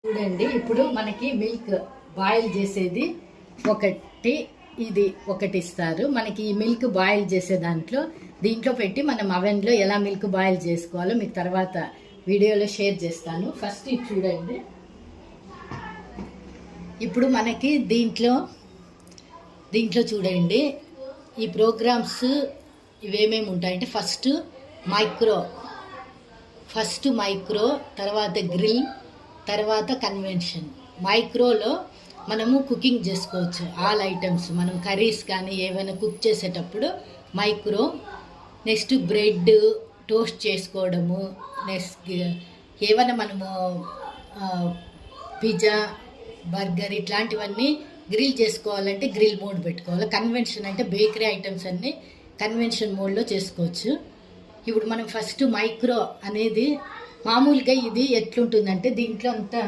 చూడండి, ఇప్పుడు మనకి మిల్క్ బాయిల్ చేసేది ఒకటి, ఇది ఒకటి ఇస్తారు మనకి. ఈ మిల్క్ బాయిల్ చేసే దీంట్లో పెట్టి మనం అవెన్లో ఎలా మిల్క్ బాయిల్ చేసుకోవాలో మీకు తర్వాత వీడియోలో షేర్ చేస్తాను. ఫస్ట్ ఇది చూడండి. ఇప్పుడు మనకి దీంట్లో చూడండి ఈ ప్రోగ్రామ్స్ ఇవేమేమి ఉంటాయంటే ఫస్ట్ మైక్రో, తర్వాత గ్రిల్, తర్వాత కన్వెన్షన్. మైక్రోలో మనము కుకింగ్ చేసుకోవచ్చు, ఆల్ ఐటమ్స్. మనం కర్రీస్ కానీ ఏమైనా కుక్ చేసేటప్పుడు మైక్రో. నెక్స్ట్ బ్రెడ్ టోస్ట్ చేసుకోవడము, నెక్స్ట్ ఏమైనా మనము పిజ్జా, బర్గర్ ఇట్లాంటివన్నీ గ్రిల్ చేసుకోవాలంటే గ్రిల్ మోడ్ పెట్టుకోవాలి. కన్వెన్షన్ అంటే బేకరీ ఐటమ్స్ అన్నీ కన్వెన్షన్ మోడ్లో చేసుకోవచ్చు. ఇప్పుడు మనం ఫస్ట్ మైక్రో అనేది మామూలుగా ఇది ఎట్లుంటుందంటే దీంట్లో అంతా